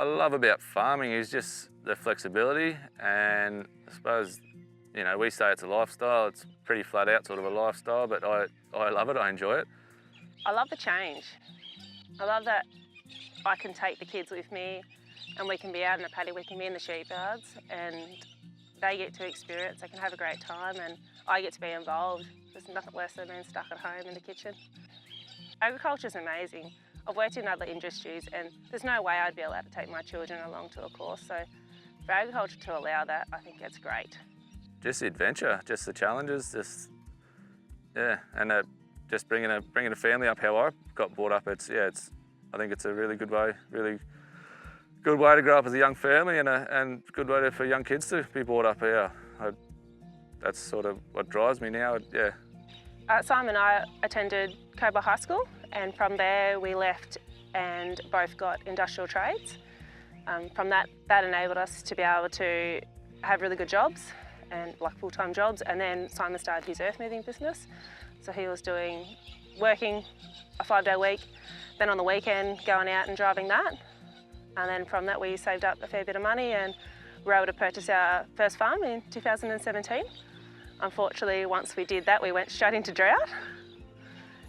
I love about farming is just the flexibility, and I suppose, you know, we say it's a lifestyle. It's pretty flat out sort of a lifestyle, but I love it, I enjoy it. I love the change. I love that I can take the kids with me and we can be out in the paddock, we can be in the sheep yards, and they get to experience, they can have a great time, and I get to be involved. There's nothing worse than being stuck at home in the kitchen. Agriculture's amazing. I've worked in other industries and there's no way I'd be allowed to take my children along to a course, so for agriculture to allow that, I think it's great. Just the adventure, just the challenges, just, yeah, and just bringing a family up how I got brought up. I think it's a really good way to grow up as a young family, and good way for young kids to be brought up here. That's sort of what drives me now, yeah. Simon and I attended Cobar High School, and from there we left and both got industrial trades. From that enabled us to be able to have really good jobs, and like full-time jobs, and then Simon started his earth moving business. So he was working a 5-day week, then on the weekend going out and driving that. And then from that we saved up a fair bit of money and were able to purchase our first farm in 2017. Unfortunately, once we did that, we went straight into drought.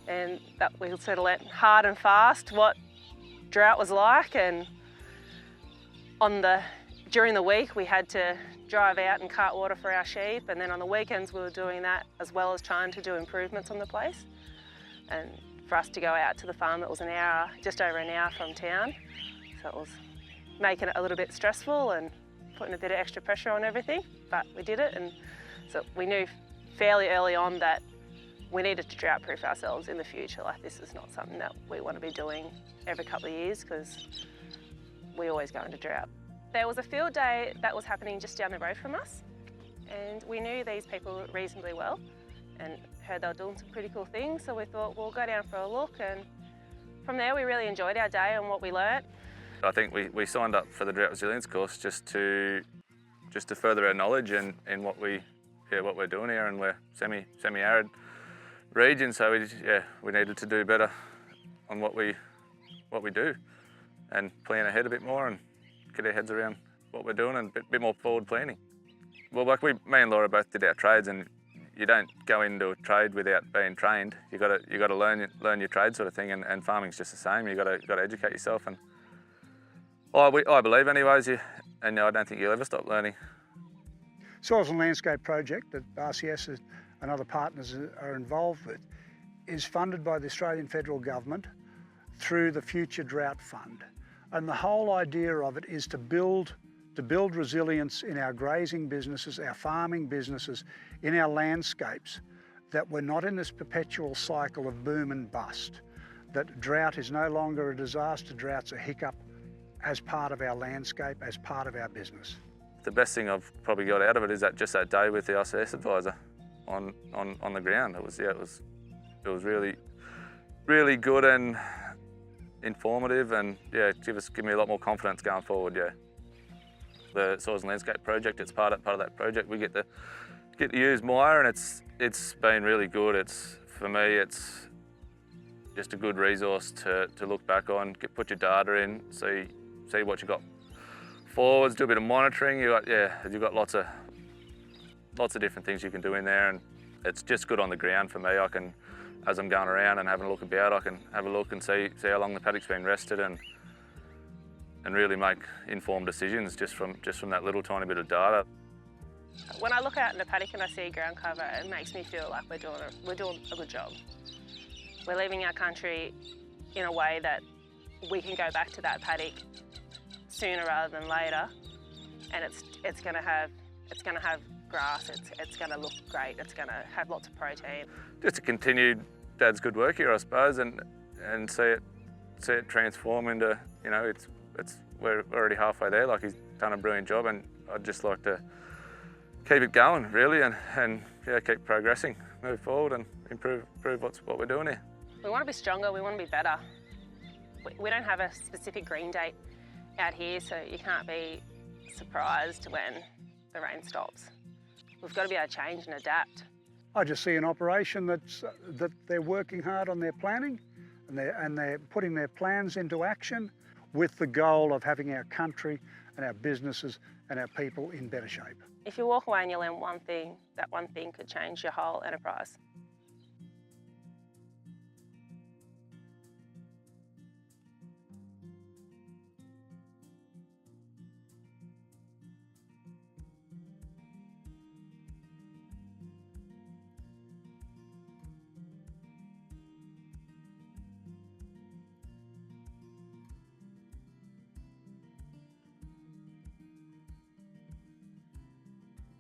And that we sort of learnt hard and fast what drought was like, and during the week we had to drive out and cart water for our sheep, and then on the weekends we were doing that as well as trying to do improvements on the place. And for us to go out to the farm, it was just over an hour from town, so it was making it a little bit stressful and putting a bit of extra pressure on everything, but we did it. And so we knew fairly early on that we needed to drought-proof ourselves in the future. Like, this is not something that we want to be doing every couple of years, because we always go into drought. There was a field day that was happening just down the road from us, and we knew these people reasonably well and heard they were doing some pretty cool things, so we thought we'll go down for a look, and from there we really enjoyed our day and what we learnt. I think we signed up for the drought resilience course just to further our knowledge in what we're doing here, and we're semi-arid region, so we needed to do better on what we do and plan ahead a bit more and get our heads around what we're doing, and a bit more forward planning. Well, like me and Laura both did our trades, and you don't go into a trade without being trained. You got to learn your trade sort of thing, and farming's just the same. You got to educate yourself, and I believe anyways, and I don't think you'll ever stop learning. Soils and Landscape project that RCS and other partners are involved with is funded by the Australian Federal Government through the Future Drought Fund. And the whole idea of it is to build resilience in our grazing businesses, our farming businesses, in our landscapes, that we're not in this perpetual cycle of boom and bust, that drought is no longer a disaster, drought's a hiccup as part of our landscape, as part of our business. The best thing I've probably got out of it is that day with the ICS advisor on the ground. It was really, really good and informative, and give me a lot more confidence going forward. Yeah, the Soils and Landscape project, it's part of that project. We get to use Myer, and it's been really good. For me, it's just a good resource to look back on, put your data in, see what you got forwards, do a bit of monitoring. You've got lots of different things you can do in there, and it's just good on the ground for me. I can, as I'm going around and having a look about, I can have a look and see how long the paddock's been rested, and really make informed decisions just from that little tiny bit of data. When I look out in the paddock and I see ground cover, it makes me feel like we're doing a good job. We're leaving our country in a way that we can go back to that paddock sooner rather than later, and it's going to have grass. It's going to look great. It's going to have lots of protein. Just to continue Dad's good work here, I suppose, and see it transform into, we're already halfway there. Like, he's done a brilliant job, and I'd just like to keep it going really, and keep progressing, move forward, and improve what we're doing here. We want to be stronger. We want to be better. We don't have a specific green date out here, so you can't be surprised when the rain stops. We've got to be able to change and adapt. I just see an operation that they're working hard on their planning, and they're putting their plans into action with the goal of having our country and our businesses and our people in better shape. If you walk away and you learn one thing, that one thing could change your whole enterprise.